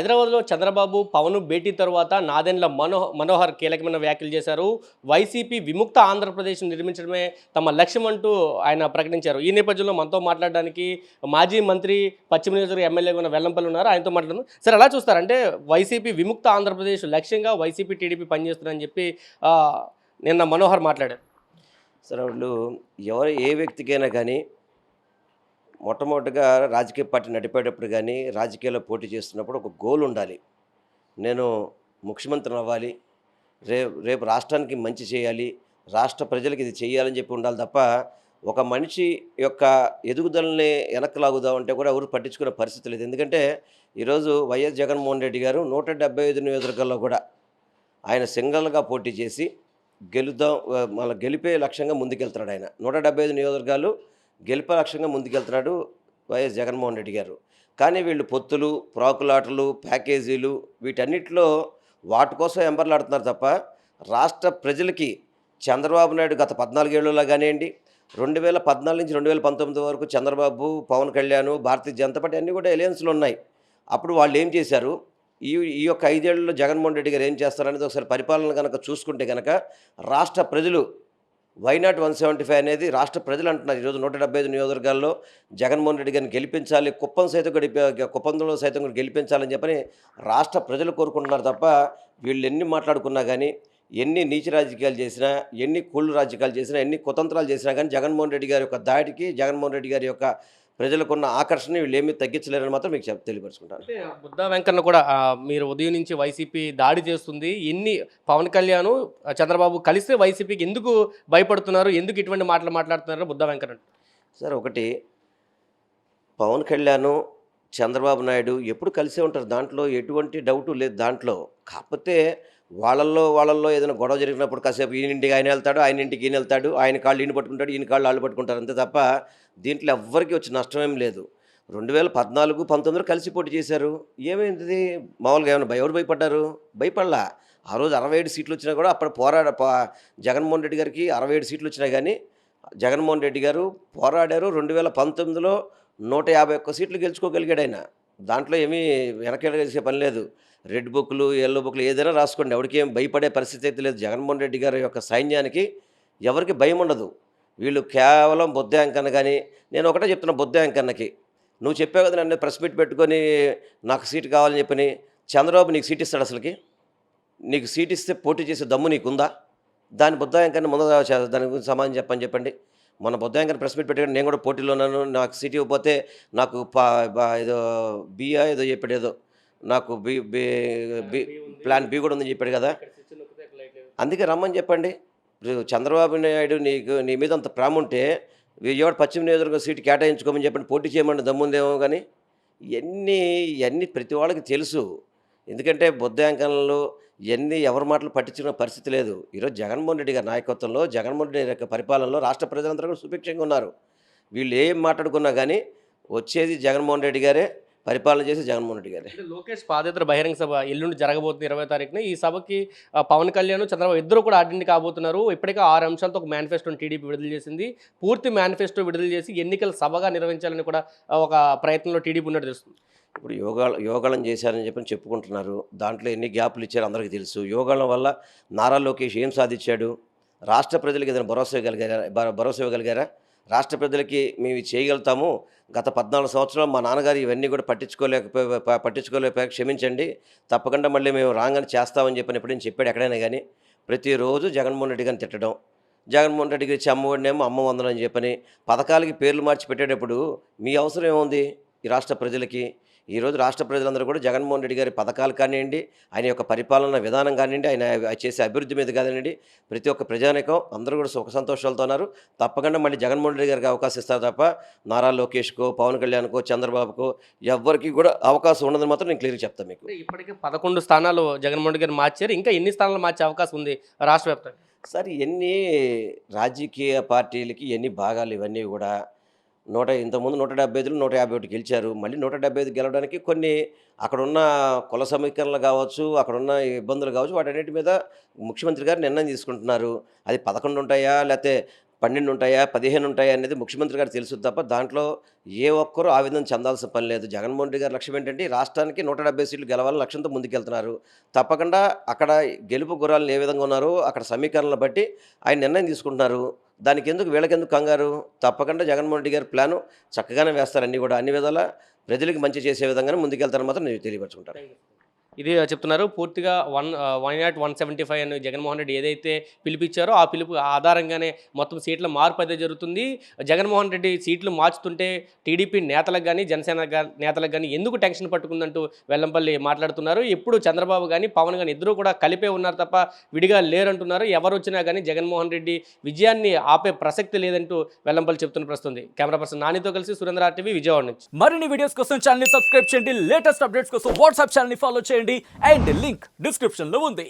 హైదరాబాద్లో చంద్రబాబు, పవన్ భేటీ తర్వాత నాదెండ్ల మనోహర్ కీలకమైన వ్యాఖ్యలు చేశారు. వైసీపీ విముక్త ఆంధ్రప్రదేశ్ నిర్మించడమే తమ లక్ష్యం అంటూ ఆయన ప్రకటించారు. ఈ నేపథ్యంలో మనతో మాట్లాడడానికి మాజీ మంత్రి పశ్చిమ నియోజకవర్గ ఎమ్మెల్యేగా ఉన్న వెల్లంపల్లి ఉన్నారు. ఆయనతో మాట్లాడుతున్నాం. సార్ ఎలా చూస్తారంటే వైసీపీ విముక్త ఆంధ్రప్రదేశ్ లక్ష్యంగా వైసీపీ, టీడీపీ పనిచేస్తున్నారని చెప్పి నిన్న మనోహర్ మాట్లాడారు. సరే వాళ్ళు ఏ వ్యక్తికైనా కానీ మొట్టమొదటిగా రాజకీయ పార్టీ నడిపేటప్పుడు కానీ రాజకీయాల్లో పోటీ చేస్తున్నప్పుడు ఒక గోల్ ఉండాలి. నేను ముఖ్యమంత్రిని అవ్వాలి, రేపు రాష్ట్రానికి మంచి చేయాలి, రాష్ట్ర ప్రజలకు ఇది చేయాలని చెప్పి ఉండాలి తప్ప ఒక మనిషి యొక్క ఎదుగుదలని వెనక్కి లాగుదామంటే కూడా ఎవరు పట్టించుకునే పరిస్థితి లేదు. ఎందుకంటే ఈరోజు వైఎస్ జగన్మోహన్ రెడ్డి గారు 175 నియోజకవర్గాల్లో కూడా ఆయన సింగల్గా పోటీ చేసి గెలుద్దాం, మళ్ళీ గెలిపే లక్ష్యంగా ముందుకెళ్తున్నాడు. ఆయన 175 నియోజకవర్గాలు గెలిపే లక్ష్యంగా ముందుకెళ్తున్నాడు వైఎస్ జగన్మోహన్ రెడ్డి గారు. కానీ వీళ్ళు పొత్తులు, ప్రాకులాటలు, ప్యాకేజీలు వీటన్నిటిలో వాటి కోసం ఎంబర్లాడుతున్నారు తప్ప రాష్ట్ర ప్రజలకి చంద్రబాబు నాయుడు గత 14 ఏళ్ళలో కానివ్వండి, 2014 నుంచి 2019 వరకు చంద్రబాబు, పవన్ కళ్యాణ్, భారతీయ జనతా పార్టీ అన్నీ కూడా ఎలయన్స్లు ఉన్నాయి. అప్పుడు వాళ్ళు ఏం చేశారు, ఈ యొక్క 5 ఏళ్లలో జగన్మోహన్ రెడ్డి గారు ఏం చేస్తారనేది ఒకసారి పరిపాలన కనుక చూసుకుంటే కనుక రాష్ట్ర ప్రజలు వైనాట్ 175 అనేది రాష్ట్ర ప్రజలు అంటున్నారు. ఈరోజు 175 నియోజకవర్గాల్లో జగన్మోహన్ రెడ్డి గారిని గెలిపించాలి, కుప్పంలో సైతం కూడా గెలిపించాలని చెప్పని రాష్ట్ర ప్రజలు కోరుకుంటున్నారు తప్ప వీళ్ళు ఎన్ని మాట్లాడుకున్నా కానీ, ఎన్ని నీచ రాజకీయాలు చేసినా, ఎన్ని కుళ్ళు రాజకీయాలు చేసినా, ఎన్ని కుతంత్రాలు చేసినా కానీ జగన్మోహన్ రెడ్డి గారి యొక్క దాడికి, జగన్మోహన్ రెడ్డి గారి యొక్క ప్రజలకున్న ఆకర్షణ వీళ్ళు ఏమీ తగ్గించలేరని మాత్రం మీకు తెలియపరుచుకుంటాను. బుద్ధా వెంకన్న కూడా మీరు ఉదయం నుంచి వైసీపీ దాడి చేస్తుంది, ఎన్ని పవన్ కళ్యాణ్, చంద్రబాబు కలిస్తే వైసీపీకి ఎందుకు భయపడుతున్నారు, ఎందుకు ఇటువంటి మాటలు మాట్లాడుతున్నారు బుద్ధా వెంకన్న? సార్ ఒకటి, పవన్ కళ్యాణ్, చంద్రబాబు నాయుడు ఎప్పుడు కలిసే ఉంటారు, దాంట్లో ఎటువంటి డౌటు లేదు. దాంట్లో కాకపోతే వాళ్ళల్లో ఏదైనా గొడవ జరిగినప్పుడు కాసేపు ఈయనింటికి ఆయన వెళ్తాడు, ఆయన ఇంటికి ఈయన వెళ్తాడు, ఆయన కాళ్ళు ఈయన పట్టుకుంటాడు, ఈయన కాళ్ళు వాళ్ళు పట్టుకుంటారు, అంతే తప్ప దీంట్లో ఎవ్వరికి వచ్చి నష్టమేం లేదు. 2014, 19 కలిసి పోటీ చేశారు. ఏమైంది మామూలుగా? ఏమైనా ఎవరు భయపడ్డారు? భయపడలా. ఆ రోజు 67 సీట్లు వచ్చినా కూడా అప్పుడు జగన్మోహన్ రెడ్డి గారికి 67 సీట్లు వచ్చినా కానీ జగన్మోహన్ రెడ్డి గారు పోరాడారు. 2019లో 151 సీట్లు గెలుచుకోగలిగాడు ఆయన. దాంట్లో ఏమీ వెనకేసే పని లేదు. రెడ్ బుక్లు, ఎల్లో బుక్లు ఏదైనా రాసుకోండి, ఎవరికి ఏం భయపడే పరిస్థితి అయితే లేదు. జగన్మోహన్ రెడ్డి గారి యొక్క సైన్యానికి ఎవరికి భయం ఉండదు. వీళ్ళు కేవలం బొద్ద వెంకన్న. కానీ నేను ఒకటే చెప్తున్నా బొద్ద వెంకన్నకి, నువ్వు చెప్పావు కదా నన్ను ప్రెస్ మీట్ పెట్టుకొని నాకు సీటు కావాలని చెప్పని, చంద్రబాబు నీకు సీట్ ఇస్తాడు? అసలుకి నీకు సీట్ ఇస్తే పోటీ చేసే దమ్ము నీకుందా? దాని బొద్ద వెంకన్న ముందు దాని గురించి సమాధానం చెప్పండి. మన బొద్ద వెంకన్న ప్రెస్ మీట్ పెట్టుకొని నేను కూడా పోటీలో ఉన్నాను, నాకు సీట్ ఇవ్వకపోతే నాకు ఏదో బియా ఏదో చెప్పాడు, ఏదో నాకు ప్లాన్ బి కూడా ఉందని చెప్పాడు కదా. అందుకే రమ్మని చెప్పండి. చంద్రబాబు నాయుడు నీ మీద అంత ప్రేమ ఉంటే విజయవాడ పశ్చిమ నియోజకవర్గం సీటు కేటాయించుకోమని చెప్పండి, పోటీ చేయమని దమ్ముందేమో. కానీ ఇవన్నీ ప్రతి వాళ్ళకి తెలుసు. ఎందుకంటే బొద్ద వెంకన్నలు ఇవన్నీ ఎవరి మాటలు పట్టించుకున్న పరిస్థితి లేదు. ఈరోజు జగన్మోహన్ రెడ్డి గారి నాయకత్వంలో, జగన్మోహన్ రెడ్డి యొక్క పరిపాలనలో రాష్ట్ర ప్రజలందరూ కూడా సుభిక్షంగా ఉన్నారు. వీళ్ళు ఏం మాట్లాడుకున్నా కానీ వచ్చేది జగన్మోహన్ రెడ్డి గారే, పరిపాలన చేసి జగన్మోహన్ రెడ్డి గారే. లోకేష్ పాదయాత్ర బహిరంగ సభ ఎల్లుండి జరగబోతుంది 20వ తారీఖున. ఈ సభకి పవన్ కళ్యాణ్, చంద్రబాబు ఇద్దరు కూడా అటెండ్ కాబోతున్నారు. ఇప్పటికే 6 అంశాలతో ఒక మేనిఫెస్టోని టీడీపీ విడుదల చేసింది. పూర్తి మేనిఫెస్టో విడుదల చేసి ఎన్నికల సభగా నిర్వహించాలని కూడా ఒక ప్రయత్నంలో టీడీపీ ఉన్నట్టు తెలుస్తుంది. ఇప్పుడు యోగాళం చేశారని చెప్పని చెప్పుకుంటున్నారు. దాంట్లో ఎన్ని గ్యాపులు ఇచ్చారో అందరికీ తెలుసు. యోగాళం వల్ల నారా లోకేష్ ఏం సాధించాడు? రాష్ట్ర ప్రజలకు ఏదైనా భరోసా ఇవ్వగలిగారా? రాష్ట్ర ప్రజలకి మేము చేయగలుగుతాము, గత 14 సంవత్సరాలు మా నాన్నగారు ఇవన్నీ కూడా పట్టించుకోలేకపోయా, క్షమించండి, తప్పకుండా మళ్ళీ మేము రాగానే చేస్తామని చెప్పని ఎప్పుడైనా చెప్పాడు ఎక్కడైనా కానీ? ప్రతిరోజు జగన్మోహన్ రెడ్డి గారిని తిట్టడం, జగన్మోహన్ రెడ్డి గారి ఇచ్చి అమ్మఒడినేమో అమ్మ వందనం అని చెప్పని పథకాలకి పేర్లు మార్చి పెట్టేటప్పుడు మీ అవసరం ఏముంది ఈ రాష్ట్ర ప్రజలకి? ఈరోజు రాష్ట్ర ప్రజలందరూ కూడా జగన్మోహన్ రెడ్డి గారి పథకాలు కానివ్వండి, ఆయన యొక్క పరిపాలన విధానం కానివ్వండి, ఆయన చేసే అభివృద్ధి మీద కానివ్వండి, ప్రతి ఒక్క ప్రజానికం అందరూ కూడా సుఖ సంతోషాలతో ఉన్నారు. తప్పకుండా మళ్ళీ జగన్మోహన్ రెడ్డి గారికి అవకాశం ఇస్తారు తప్ప నారా లోకేష్కో, పవన్ కళ్యాణ్కో, చంద్రబాబుకో ఎవరికి కూడా అవకాశం ఉండదని మాత్రం నేను క్లియర్గా చెప్తాను మీకు. ఇప్పటికే 11 స్థానాలు జగన్మోహన్ రెడ్డి గారు మార్చారు, ఇంకా ఎన్ని స్థానాలు మార్చే అవకాశం ఉంది రాష్ట్ర వ్యాప్తంగా? సార్ ఎన్ని రాజకీయ పార్టీలకి ఎన్ని భాగాలు ఇవన్నీ కూడా ఇంతకుముందు 175లో 151 గెలిచారు. మళ్ళీ 175 గెలవడానికి కొన్ని అక్కడున్న కుల సమీకరణలు కావచ్చు, అక్కడున్న ఇబ్బందులు కావచ్చు, వాటన్నిటి మీద ముఖ్యమంత్రి గారు నిర్ణయం తీసుకుంటున్నారు. అది 11 ఉంటాయా, లేకపోతే 12 ఉంటాయా 15 ఉంటాయా అనేది ముఖ్యమంత్రి గారు తెలుసు తప్ప దాంట్లో ఏ ఒక్కరూ ఆవేదన చెందాల్సిన పని లేదు. జగన్మోహన్ రెడ్డి గారి లక్ష్యం ఏంటంటే ఈ రాష్ట్రానికి 170 సీట్లు గెలవాలని లక్ష్యంతో ముందుకెళ్తున్నారు. తప్పకుండా అక్కడ గెలుపు గుర్రాలు ఏ విధంగా ఉన్నారో అక్కడ సమీకరణలు బట్టి ఆయన నిర్ణయం తీసుకుంటున్నారు. దానికి ఎందుకు వీళ్ళకెందుకు కంగారు? తప్పకుండా జగన్మోహన్ రెడ్డి గారి ప్లాను చక్కగానే వేస్తారు. అన్నీ కూడా అన్ని విధాలా ప్రజలకు మంచి చేసే విధంగానే ముందుకెళ్తారని మాత్రం నేను తెలియపరచుకుంటాను. ఇది చెప్తున్నారు పూర్తిగా 175 అని జగన్మోహన్ రెడ్డి ఏదైతే పిలిపించారో ఆ పిలుపు ఆధారంగానే మొత్తం సీట్ల మార్పు అయితే జరుగుతుంది. జగన్మోహన్ రెడ్డి సీట్లు మార్చుతుంటే టీడీపీ నేతలకు కానీ జనసేన నేతలకు కానీ ఎందుకు టెన్షన్ పట్టుకుందంటూ వెల్లంపల్లి మాట్లాడుతున్నారు. ఎప్పుడు చంద్రబాబు కానీ పవన్ కానీ ఇద్దరు కూడా కలిపే ఉన్నారు తప్ప విడిగా లేరంటున్నారు. ఎవరు వచ్చినా కానీ జగన్మోహన్ రెడ్డి విజయాన్ని ఆపే ప్రసక్తి లేదంటూ వెల్లంపల్లి చెప్తున్న ప్రస్తుంది. కెమెరా పర్సన్ నానితో కలిసి సురేంద్ర RTV విజయవాడ నుంచి. మరిన్ని వీడియోస్ కోసం ఛానల్ ని సబ్స్క్రైబ్ చేయండి. లేటెస్ట్ అప్డేట్స్ కోసం వాట్సాప్ ఛానల్ ని ఫాలో చేయండి. అండ్ లింక్ డిస్క్రిప్షన్ లో ఉంది.